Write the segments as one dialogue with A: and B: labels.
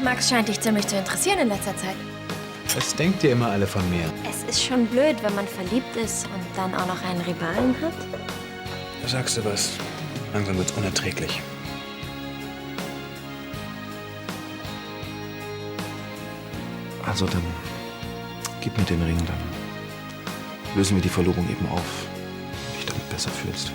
A: Max scheint dich ziemlich zu interessieren in letzter Zeit.
B: Was denkt ihr immer alle von mir?
A: Es ist schon blöd, wenn man verliebt ist und dann auch noch einen Rivalen hat.
B: Da sagst du was. Langsam wird's unerträglich. Also dann gib mir den Ring, dann lösen wir die Verlobung eben auf, wenn du dich damit besser fühlst.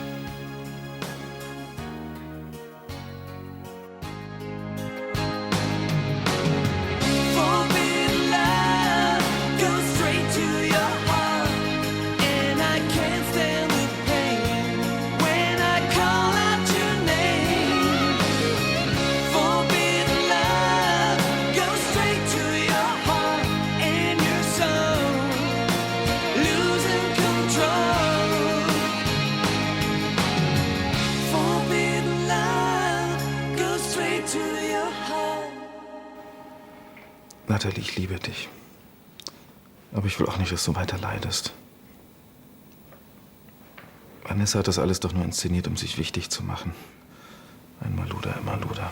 B: Natalie, ich liebe dich. Aber ich will auch nicht, dass du weiter leidest. Vanessa hat das alles doch nur inszeniert, um sich wichtig zu machen. Einmal Luder, immer Luder.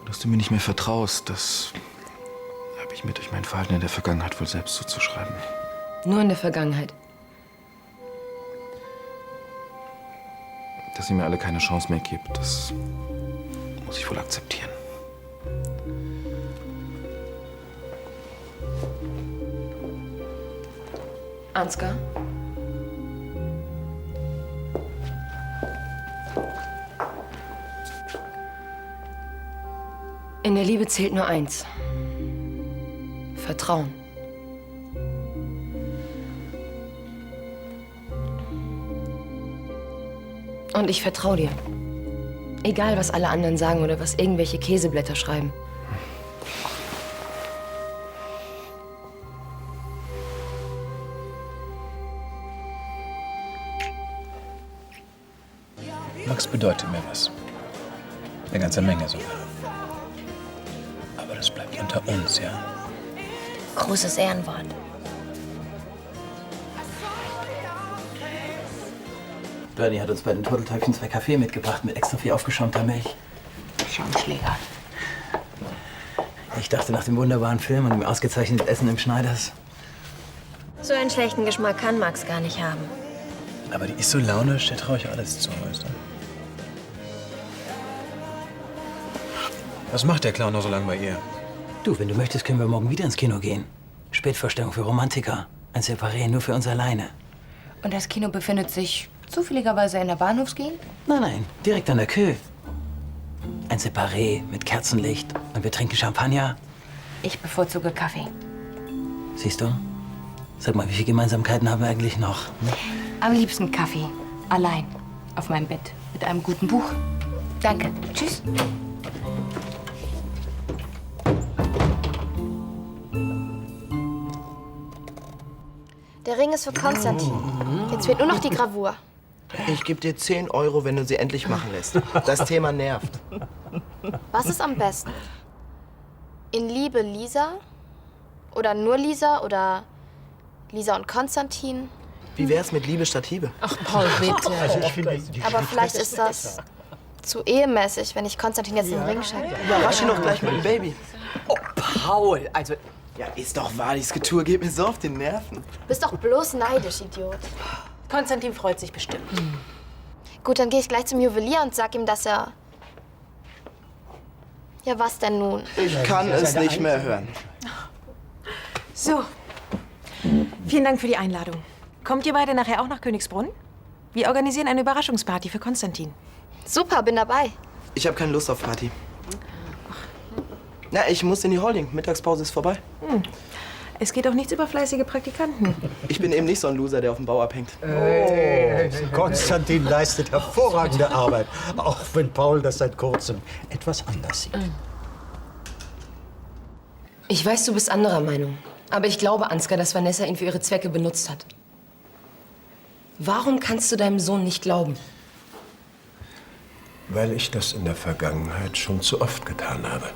B: Dass du mir nicht mehr vertraust, das habe ich mir durch mein Verhalten in der Vergangenheit wohl selbst zuzuschreiben.
C: Nur in der Vergangenheit.
B: Dass ihr mir alle keine Chance mehr gibt, das muss ich wohl akzeptieren.
C: Ansgar? In der Liebe zählt nur eins. Vertrauen. Und ich vertraue dir. Egal, was alle anderen sagen oder was irgendwelche Käseblätter schreiben.
B: Max bedeutet mir was. Eine ganze Menge sogar. Aber das bleibt unter uns, ja?
A: Großes Ehrenwort.
D: Bernie hat uns bei den Turteltäubchen 2 Kaffee mitgebracht mit extra viel aufgeschäumter Milch.
C: Schaumschläger.
D: Ich dachte nach dem wunderbaren Film und dem ausgezeichneten Essen im Schneiders.
A: So einen schlechten Geschmack kann Max gar nicht haben.
B: Aber die ist so launisch, der traue ich alles zu, weißt du? Was macht der Clown noch so lange bei ihr?
D: Du, wenn du möchtest, können wir morgen wieder ins Kino gehen. Spätvorstellung für Romantiker. Ein Separé nur für uns alleine.
E: Und das Kino befindet sich zufälligerweise in der Bahnhofsgegend?
D: Nein, nein, direkt an der Queue. Ein Separé mit Kerzenlicht und wir trinken Champagner.
E: Ich bevorzuge Kaffee.
D: Siehst du? Sag mal, wie viele Gemeinsamkeiten haben wir eigentlich noch? Hm?
E: Am liebsten Kaffee. Allein. Auf meinem Bett. Mit einem guten Buch. Danke. Tschüss.
A: Der Ring ist für Konstantin. Jetzt fehlt nur noch die Gravur.
F: Ich gebe dir 10 Euro, wenn du sie endlich machen lässt. Das Thema nervt.
A: Was ist am besten? In Liebe Lisa? Oder nur Lisa? Oder Lisa und Konstantin?
F: Wie wär's mit Liebe statt Hiebe?
C: Ach, Paul, bitte.
A: Aber vielleicht ist das zu ehemäßig, wenn ich Konstantin jetzt den Ring schenke.
F: Überrasch ihn doch gleich mit dem Baby.
G: Oh, Paul, also...
F: Ja, ist doch wahr, dieses Getue geht mir so auf den Nerven.
A: Bist doch bloß neidisch, Idiot.
E: Konstantin freut sich bestimmt.
A: Gut, dann gehe ich gleich zum Juwelier und sag ihm, dass er... Ja, was denn nun?
F: Ich kann es nicht mehr hören.
H: So. Vielen Dank für die Einladung. Kommt ihr beide nachher auch nach Königsbrunn? Wir organisieren eine Überraschungsparty für Konstantin.
A: Super, bin dabei.
F: Ich habe keine Lust auf Party. Na, ich muss in die Holding. Mittagspause ist vorbei.
H: Es geht auch nichts über fleißige Praktikanten.
F: Ich bin eben nicht so ein Loser, der auf dem Bau abhängt.
I: Konstantin leistet hervorragende Arbeit, auch wenn Paul das seit kurzem etwas anders sieht.
C: Ich weiß, du bist anderer Meinung. Aber ich glaube, Ansgar, dass Vanessa ihn für ihre Zwecke benutzt hat. Warum kannst du deinem Sohn nicht glauben?
I: Weil ich das in der Vergangenheit schon zu oft getan habe.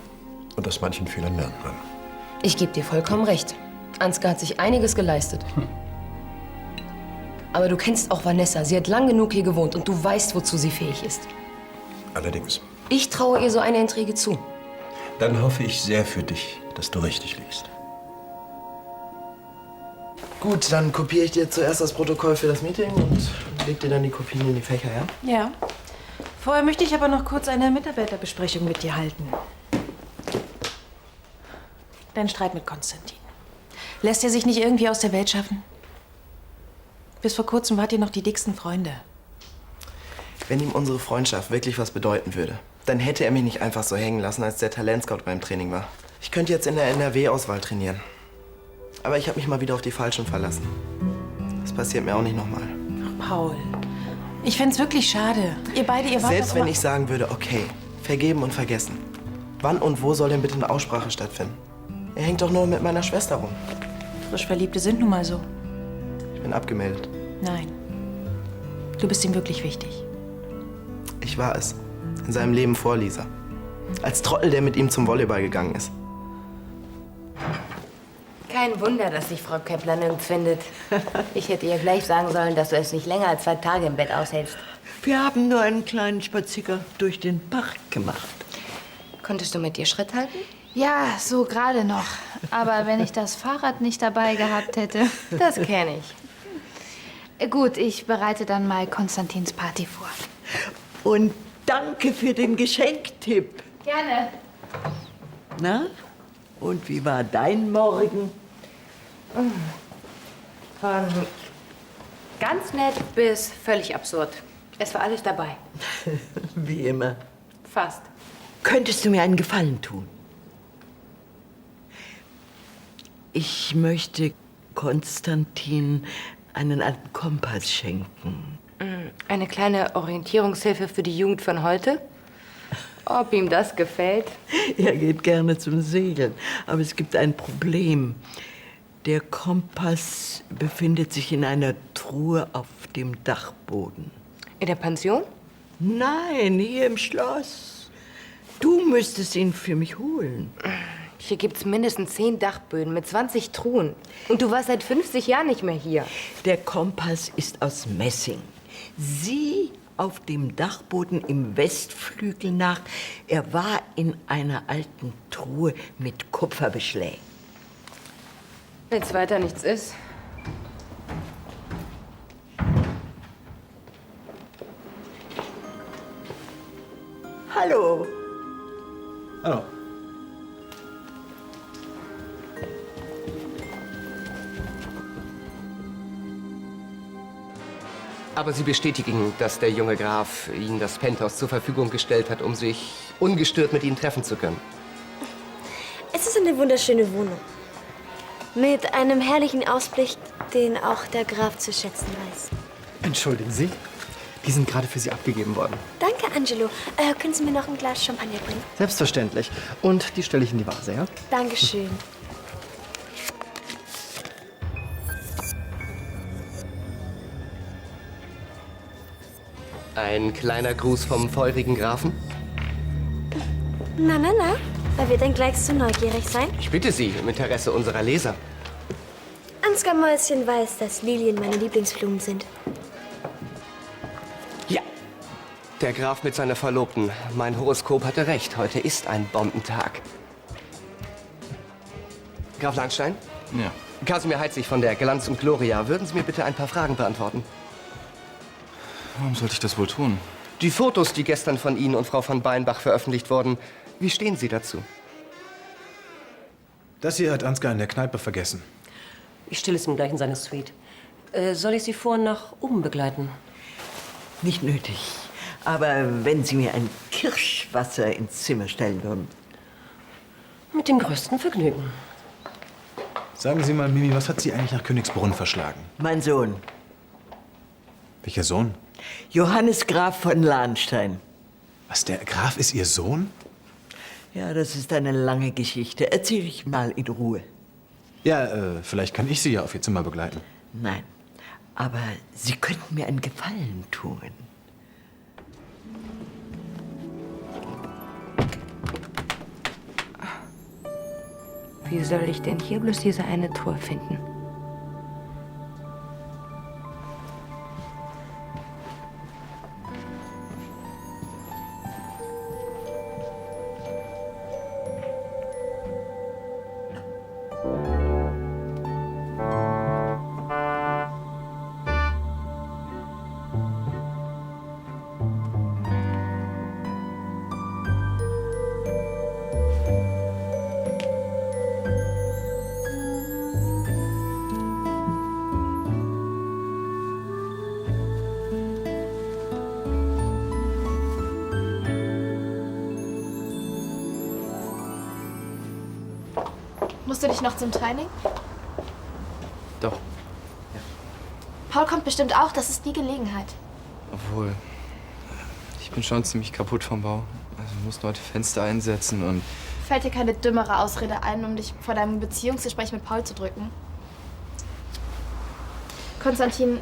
I: Und aus manchen Fehlern lernt man.
C: Ich gebe dir vollkommen recht. Ansgar hat sich einiges geleistet. Aber du kennst auch Vanessa. Sie hat lang genug hier gewohnt und du weißt, wozu sie fähig ist.
I: Allerdings.
C: Ich traue ihr so eine Intrige zu.
I: Dann hoffe ich sehr für dich, dass du richtig liegst.
F: Gut, dann kopiere ich dir zuerst das Protokoll für das Meeting und leg dir dann die Kopien in die Fächer, ja?
H: Ja. Vorher möchte ich aber noch kurz eine Mitarbeiterbesprechung mit dir halten. Dein Streit mit Konstantin. Lässt er sich nicht irgendwie aus der Welt schaffen? Bis vor kurzem wart ihr noch die dicksten Freunde.
F: Wenn ihm unsere Freundschaft wirklich was bedeuten würde, dann hätte er mich nicht einfach so hängen lassen, als der Talentscout beim Training war. Ich könnte jetzt in der NRW-Auswahl trainieren. Aber ich habe mich mal wieder auf die Falschen verlassen. Das passiert mir auch nicht nochmal.
H: Ach, Paul. Ich fänd's wirklich schade. Ihr wart
F: Selbst
H: doch
F: wenn
H: immer-
F: ich sagen würde, okay, vergeben und vergessen. Wann und wo soll denn bitte eine Aussprache stattfinden? Er hängt doch nur mit meiner Schwester rum.
H: Frisch Verliebte sind nun mal so.
F: Ich bin abgemeldet.
H: Nein. Du bist ihm wirklich wichtig.
F: Ich war es. In seinem Leben vor Lisa. Als Trottel, der mit ihm zum Volleyball gegangen ist.
E: Kein Wunder, dass sich Frau Kepler nirgends findet. Ich hätte ihr gleich sagen sollen, dass du es nicht länger als 2 Tage im Bett aushältst.
J: Wir haben nur einen kleinen Spaziergang durch den Park gemacht.
E: Konntest du mit ihr Schritt halten?
A: Ja, so gerade noch. Aber wenn ich das Fahrrad nicht dabei gehabt hätte.
E: Das kenne ich.
A: Gut, ich bereite dann mal Konstantins Party vor.
J: Und danke für den Geschenktipp.
A: Gerne.
J: Na? Und wie war dein Morgen?
E: Von ganz nett bis völlig absurd. Es war alles dabei.
J: Wie immer.
E: Fast.
J: Könntest du mir einen Gefallen tun? Ich möchte Konstantin einen alten Kompass schenken.
E: Eine kleine Orientierungshilfe für die Jugend von heute? Ob ihm das gefällt?
J: Er geht gerne zum Segeln, aber es gibt ein Problem. Der Kompass befindet sich in einer Truhe auf dem Dachboden.
E: In der Pension?
J: Nein, hier im Schloss. Du müsstest ihn für mich holen.
E: Hier gibt's mindestens 10 Dachböden mit 20 Truhen. Und du warst seit 50 Jahren nicht mehr hier.
J: Der Kompass ist aus Messing. Sieh auf dem Dachboden im Westflügel nach. Er war in einer alten Truhe mit Kupferbeschlägen.
E: Wenn's weiter nichts ist.
J: Hallo.
B: Hallo.
K: Aber Sie bestätigen, dass der junge Graf Ihnen das Penthouse zur Verfügung gestellt hat, um sich ungestört mit Ihnen treffen zu können.
L: Es ist eine wunderschöne Wohnung. Mit einem herrlichen Ausblick, den auch der Graf zu schätzen weiß.
M: Entschuldigen Sie, die sind gerade für Sie abgegeben worden.
L: Danke, Angelo. Können Sie mir noch ein Glas Champagner bringen?
M: Selbstverständlich. Und die stelle ich in die Vase, ja?
L: Dankeschön.
K: Ein kleiner Gruß vom feurigen Grafen.
L: Na, na, na. Wer wird denn gleich so neugierig sein?
K: Ich bitte Sie, im Interesse unserer Leser.
L: Ansgar Mäuschen weiß, dass Lilien meine Lieblingsblumen sind.
K: Ja, der Graf mit seiner Verlobten. Mein Horoskop hatte recht. Heute ist ein Bombentag. Graf Langstein?
B: Ja.
K: Kasimir Heitzig von der Glanz und Gloria. Würden Sie mir bitte ein paar Fragen beantworten?
B: Warum sollte ich das wohl tun?
K: Die Fotos, die gestern von Ihnen und Frau von Beinbach veröffentlicht wurden, wie stehen Sie dazu?
N: Das hier hat Ansgar in der Kneipe vergessen.
O: Ich stelle es ihm gleich in seine Suite. Soll ich Sie vor nach oben begleiten?
J: Nicht nötig. Aber wenn Sie mir ein Kirschwasser ins Zimmer stellen würden.
O: Mit dem größten Vergnügen.
N: Sagen Sie mal, Mimi, was hat Sie eigentlich nach Königsbrunn verschlagen?
J: Mein Sohn.
N: Welcher Sohn?
J: Johannes Graf von Lahnstein.
N: Was, der Graf ist Ihr Sohn?
J: Ja, das ist eine lange Geschichte. Erzähl ich mal in Ruhe.
N: Ja, vielleicht kann ich Sie ja auf Ihr Zimmer begleiten.
J: Nein, aber Sie könnten mir einen Gefallen tun.
E: Wie soll ich denn hier bloß diese eine Tour finden?
A: Musst du dich noch zum Training?
M: Doch.
A: Paul kommt bestimmt auch, das ist die Gelegenheit.
M: Obwohl, ich bin schon ziemlich kaputt vom Bau. Also ich muss heute Fenster einsetzen und...
A: Fällt dir keine dümmere Ausrede ein, um dich vor deinem Beziehungsgespräch mit Paul zu drücken? Konstantin,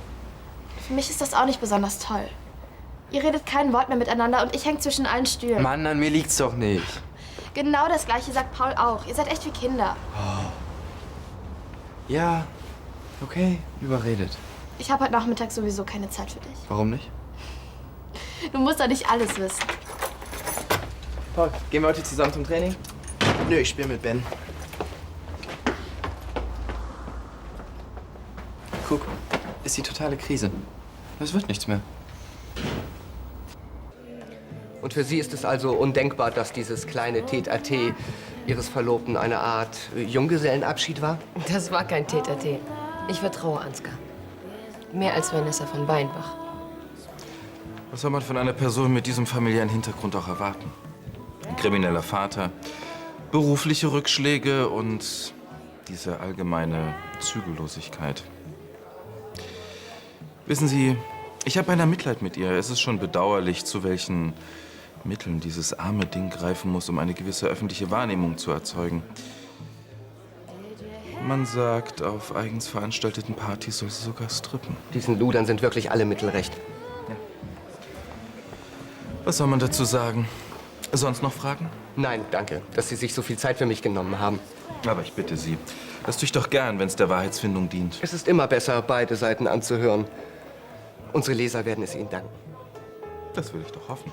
A: für mich ist das auch nicht besonders toll. Ihr redet kein Wort mehr miteinander und ich hänge zwischen allen Stühlen.
M: Mann, an mir liegt's doch nicht.
A: Genau das Gleiche sagt Paul auch. Ihr seid echt wie Kinder.
M: Ja, okay, überredet.
A: Ich habe heute Nachmittag sowieso keine Zeit für dich.
M: Warum nicht?
A: Du musst doch nicht alles wissen.
F: Paul, gehen wir heute zusammen zum Training? Nö, ich spiele mit Ben.
M: Guck, ist die totale Krise. Es wird nichts mehr.
K: Und für Sie ist es also undenkbar, dass dieses kleine Tête-à-Tête Ihres Verlobten eine Art Junggesellenabschied war?
C: Das war kein Tête-à-Tête. Ich vertraue Ansgar. Mehr als Vanessa von Weinbach.
B: Was soll man von einer Person mit diesem familiären Hintergrund auch erwarten? Ein krimineller Vater, berufliche Rückschläge und diese allgemeine Zügellosigkeit. Wissen Sie, ich habe beinahe Mitleid mit ihr. Es ist schon bedauerlich, zu welchen Mitteln dieses arme Ding greifen muss, um eine gewisse öffentliche Wahrnehmung zu erzeugen. Man sagt, auf eigens veranstalteten Partys soll sie sogar strippen.
K: Diesen Ludern sind wirklich alle Mittel recht.
B: Was soll man dazu sagen? Sonst noch Fragen?
K: Nein, danke, dass Sie sich so viel Zeit für mich genommen haben.
B: Aber ich bitte Sie, das tue ich doch gern, wenn es der Wahrheitsfindung dient.
K: Es ist immer besser, beide Seiten anzuhören. Unsere Leser werden es Ihnen danken.
B: Das will ich doch hoffen.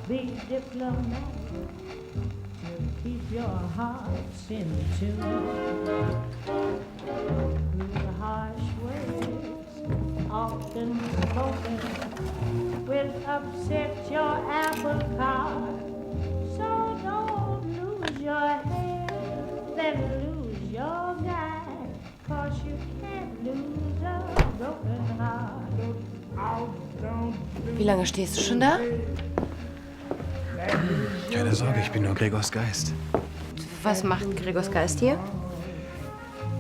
P: Be diplomatic, keep your hearts in tune. Through harsh words, often spoken, will upset your apple cart. So don't lose your head, then lose your guide, 'cause you can't lose a broken heart.
C: Wie lange stehst du schon da?
N: Keine Sorge, ich bin nur Gregors Geist.
H: Was macht Gregors Geist hier?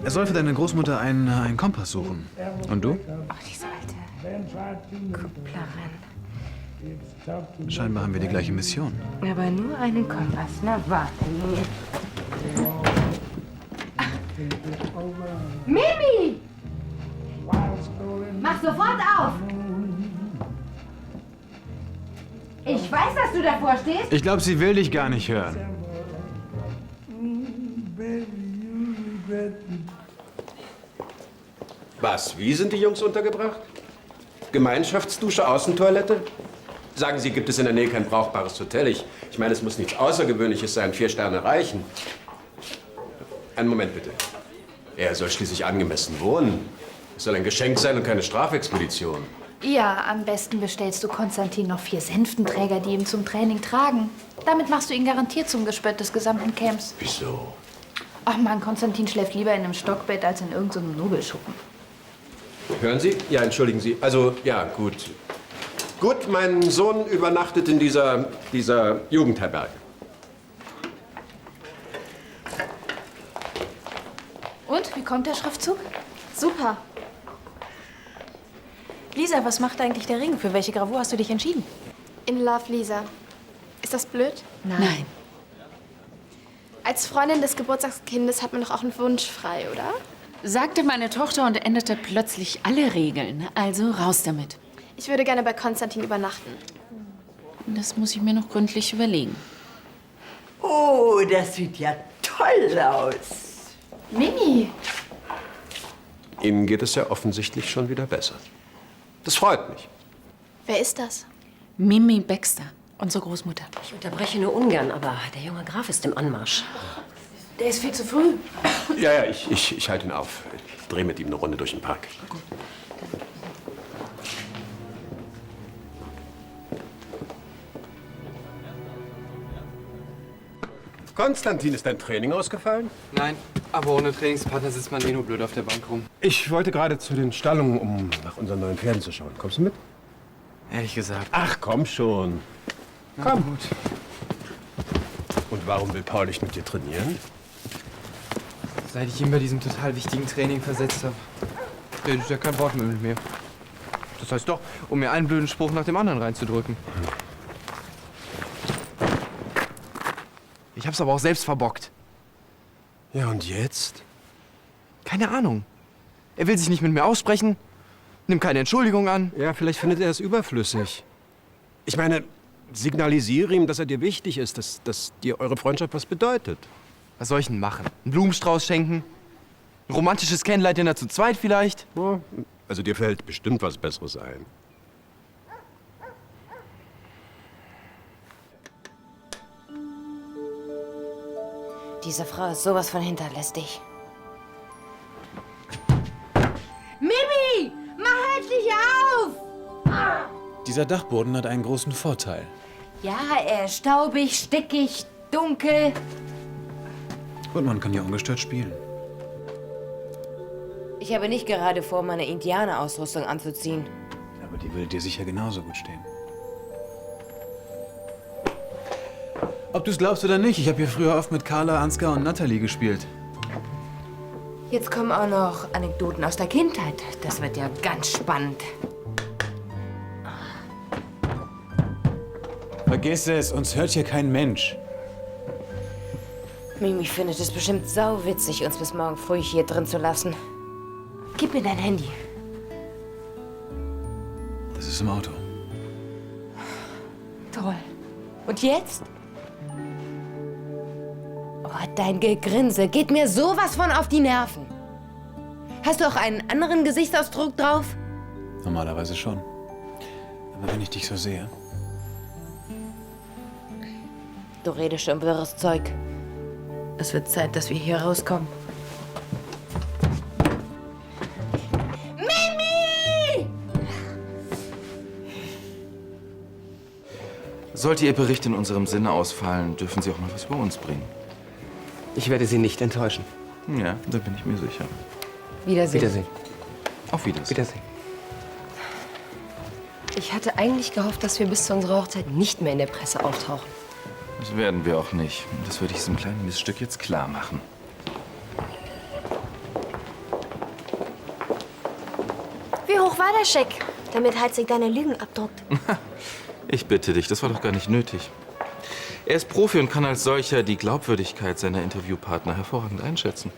N: Er soll für deine Großmutter einen Kompass suchen. Und du?
H: Ach, diese alte Kupplerin.
N: Scheinbar haben wir die gleiche Mission.
H: Aber nur einen Kompass. Na, warte.
E: Mimi! Mach sofort auf! Ich weiß, dass du davor stehst.
N: Ich glaube, sie will dich gar nicht hören.
I: Was? Wie sind die Jungs untergebracht? Gemeinschaftsdusche, Außentoilette? Sagen Sie, gibt es in der Nähe kein brauchbares Hotel? Ich meine, es muss nichts Außergewöhnliches sein. 4 Sterne reichen. Einen Moment bitte. Er soll schließlich angemessen wohnen. Es soll ein Geschenk sein und keine Strafexpedition.
Q: Ja, am besten bestellst du Konstantin noch 4 Sänftenträger, die ihn zum Training tragen. Damit machst du ihn garantiert zum Gespött des gesamten Camps.
I: Wieso?
Q: Ach Mann, Konstantin schläft lieber in einem Stockbett als in irgendeinem Nobelschuppen.
I: Hören Sie? Ja, entschuldigen Sie. Also, ja, gut. Gut, mein Sohn übernachtet in dieser Jugendherberge.
Q: Und, wie kommt der Schriftzug?
A: Super.
H: Lisa, was macht eigentlich der Ring? Für welche Gravur hast du dich entschieden?
A: In Love, Lisa. Ist das blöd?
Q: Nein.
A: Als Freundin des Geburtstagskindes hat man doch auch einen Wunsch frei, oder?
R: Sagte meine Tochter und änderte plötzlich alle Regeln. Also raus damit.
A: Ich würde gerne bei Konstantin übernachten.
R: Das muss ich mir noch gründlich überlegen.
J: Oh, das sieht ja toll aus.
A: Mimi!
I: Ihnen geht es ja offensichtlich schon wieder besser. Das freut mich.
A: Wer ist das?
R: Mimi Baxter, unsere Großmutter.
O: Ich unterbreche nur ungern, aber der junge Graf ist im Anmarsch.
Q: Der ist viel zu früh.
I: Ja, ich halte ihn auf. Ich drehe mit ihm eine Runde durch den Park. Konstantin, ist dein Training ausgefallen?
M: Nein, aber ohne Trainingspartner sitzt man eh nur blöd auf der Bank rum.
I: Ich wollte gerade zu den Stallungen, um nach unseren neuen Pferden zu schauen. Kommst du mit?
M: Ehrlich gesagt.
I: Ach, komm schon.
M: Na
I: Komm.
M: gut.
I: Und warum will Paul nicht mit dir trainieren?
M: Seit ich ihn bei diesem total wichtigen Training versetzt habe, redet er kein Wort mehr mit mir. Das heißt doch, um mir einen blöden Spruch nach dem anderen reinzudrücken. Ich hab's aber auch selbst verbockt.
I: Ja, und jetzt?
M: Keine Ahnung. Er will sich nicht mit mir aussprechen, nimmt keine Entschuldigung an.
I: Ja, vielleicht findet er es überflüssig. Ich meine, signalisiere ihm, dass er dir wichtig ist, dass dir eure Freundschaft was bedeutet.
M: Was soll ich denn machen? Einen Blumenstrauß schenken? Ein romantisches Candlelight-Dinner zu zweit vielleicht?
I: Ja, also dir fällt bestimmt was Besseres ein.
E: Diese Frau ist sowas von hinterlistig.
P: Mimi, mach endlich auf!
N: Dieser Dachboden hat einen großen Vorteil.
E: Ja, er ist staubig, stickig, dunkel.
N: Und man kann ja ungestört spielen.
E: Ich habe nicht gerade vor, meine Indianerausrüstung anzuziehen.
N: Aber die würde dir sicher genauso gut stehen. Ob du es glaubst oder nicht, ich habe hier früher oft mit Carla, Ansgar und Natalie gespielt.
E: Jetzt kommen auch noch Anekdoten aus der Kindheit. Das wird ja ganz spannend.
N: Vergiss es, uns hört hier kein Mensch.
E: Mimi findet es bestimmt sauwitzig, uns bis morgen früh hier drin zu lassen. Gib mir dein Handy.
N: Das ist im Auto.
E: Toll. Und jetzt? Oh, dein Gegrinse geht mir sowas von auf die Nerven. Hast du auch einen anderen Gesichtsausdruck drauf?
N: Normalerweise schon. Aber wenn ich dich so sehe.
E: Du redest schon wirres Zeug. Es wird Zeit, dass wir hier rauskommen. Mimi!
B: Sollte Ihr Bericht in unserem Sinne ausfallen, dürfen Sie auch mal was über uns bringen.
K: Ich werde Sie nicht enttäuschen.
B: Ja, da bin ich mir sicher.
E: Wiedersehen.
K: Wiedersehen.
B: Auf Wiedersehen.
K: Wiedersehen.
C: Ich hatte eigentlich gehofft, dass wir bis zu unserer Hochzeit nicht mehr in der Presse auftauchen.
B: Das werden wir auch nicht. Das würde ich diesem kleinen Miststück jetzt klar machen.
L: Wie hoch war der Scheck, damit Heizig deine Lügen abdruckt?
B: Ich bitte dich, das war doch gar nicht nötig. Er ist Profi und kann als solcher die Glaubwürdigkeit seiner Interviewpartner hervorragend einschätzen.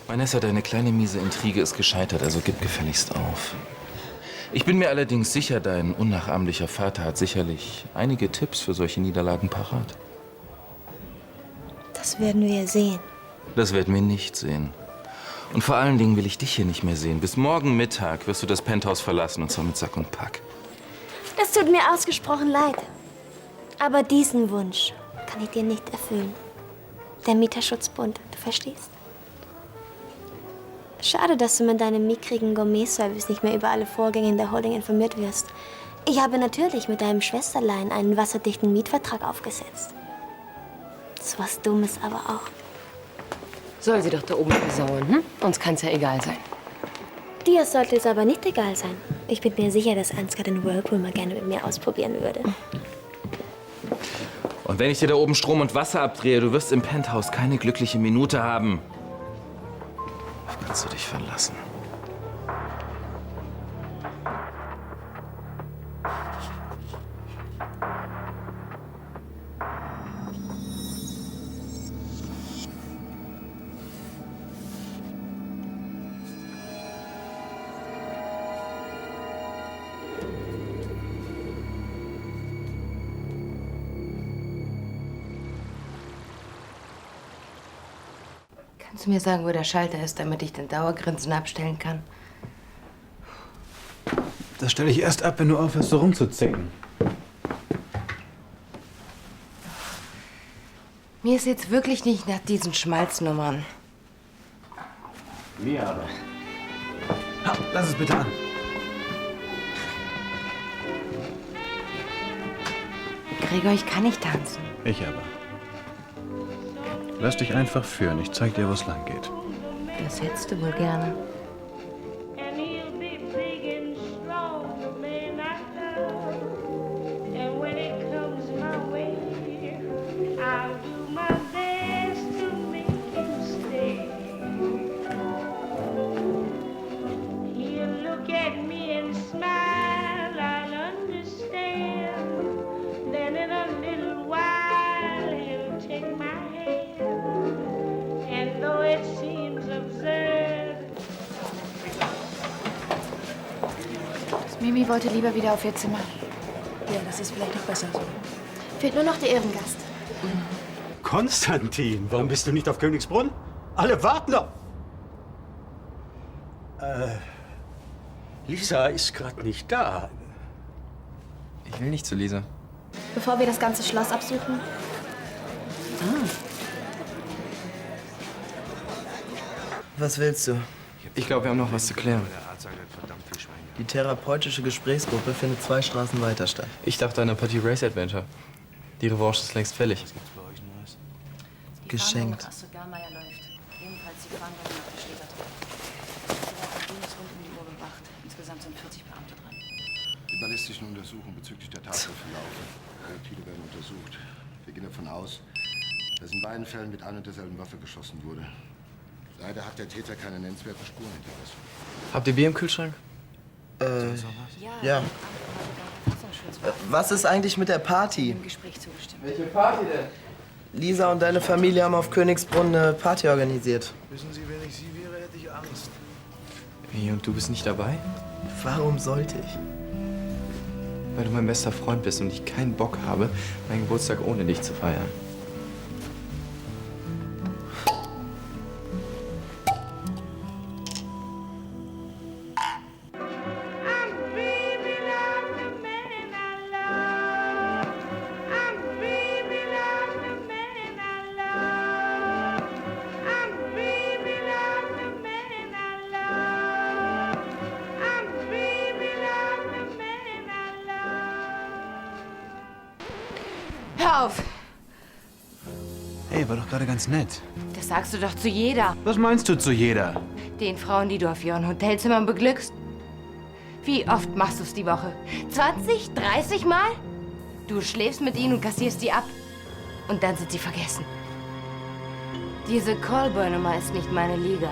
B: Vanessa, deine kleine miese Intrige ist gescheitert, also gib gefälligst auf. Ich bin mir allerdings sicher, dein unnachahmlicher Vater hat sicherlich einige Tipps für solche Niederlagen parat.
L: Das werden wir sehen.
B: Das werden wir nicht sehen. Und vor allen Dingen will ich dich hier nicht mehr sehen. Bis morgen Mittag wirst du das Penthouse verlassen, und zwar mit Sack und Pack.
L: Es tut mir ausgesprochen leid. Aber diesen Wunsch kann ich dir nicht erfüllen. Der Mieterschutzbund, du verstehst? Schade, dass du mit deinem mickrigen Gourmet-Service nicht mehr über alle Vorgänge in der Holding informiert wirst. Ich habe natürlich mit deinem Schwesterlein einen wasserdichten Mietvertrag aufgesetzt. So was Dummes aber auch.
C: Soll sie doch da oben versauern, hm? Uns kann's ja egal sein.
L: Dir sollte es aber nicht egal sein. Ich bin mir sicher, dass Ansgar den Whirlpool mal gerne mit mir ausprobieren würde.
B: Und wenn ich dir da oben Strom und Wasser abdrehe, du wirst im Penthouse keine glückliche Minute haben. Darauf kannst du dich verlassen.
E: Kannst du mir sagen, wo der Schalter ist, damit ich den Dauergrinsen abstellen kann?
N: Das stelle ich erst ab, wenn du aufhörst, so rumzuzicken.
E: Mir ist jetzt wirklich nicht nach diesen Schmalznummern.
N: Mir aber. Ha, lass es bitte an.
E: Gregor, ich kann nicht tanzen.
N: Ich aber. Lass dich einfach führen. Ich zeig dir, wo es lang geht.
E: Das hättest du wohl gerne.
Q: Mimi wollte lieber wieder auf ihr Zimmer.
H: Ja, das ist vielleicht auch besser so.
A: Fehlt nur noch der Ehrengast.
I: Konstantin, warum bist du nicht auf Königsbrunn? Alle warten doch. Lisa ist gerade nicht da.
M: Ich will nicht zu Lisa.
A: Bevor wir das ganze Schloss absuchen.
F: Was willst du?
M: Ich glaube, wir haben noch was zu klären.
F: Die therapeutische Gesprächsgruppe findet 2 Straßen weiter statt.
M: Ich dachte an eine Partie Race Adventure. Die Revanche ist längst fällig.
F: Geschenkt.
Q: läuft. Ebenfalls die Fahndung nach der Schlägertruppe. Sie hat ein Dienst rund um die Uhr bewacht. Insgesamt sind 40 Beamte dran.
S: Die ballistischen Untersuchungen bezüglich der Tatwaffe laufen. Projektile werden untersucht. Wir gehen davon aus, dass in beiden Fällen mit einer und derselben Waffe geschossen wurde. Leider hat der Täter keine nennenswerten Spuren hinterlassen.
M: Habt ihr Bier im Kühlschrank?
F: Ja. Was ist eigentlich mit der Party?
M: Welche Party denn?
F: Lisa und deine Familie haben auf Königsbrunn eine Party organisiert.
S: Wissen Sie, wenn ich Sie wäre, hätte ich Angst.
M: Wie, und du bist nicht dabei?
F: Warum sollte ich?
M: Weil du mein bester Freund bist und ich keinen Bock habe, meinen Geburtstag ohne dich zu feiern.
E: Hör auf!
N: Hey, war doch gerade ganz nett.
E: Das sagst du doch zu jeder.
N: Was meinst du zu jeder?
E: Den Frauen, die du auf ihren Hotelzimmern beglückst. Wie oft machst du es die Woche? 20, 30 Mal? Du schläfst mit ihnen und kassierst die ab. Und dann sind sie vergessen. Diese Callboy-Nummer ist nicht meine Liga.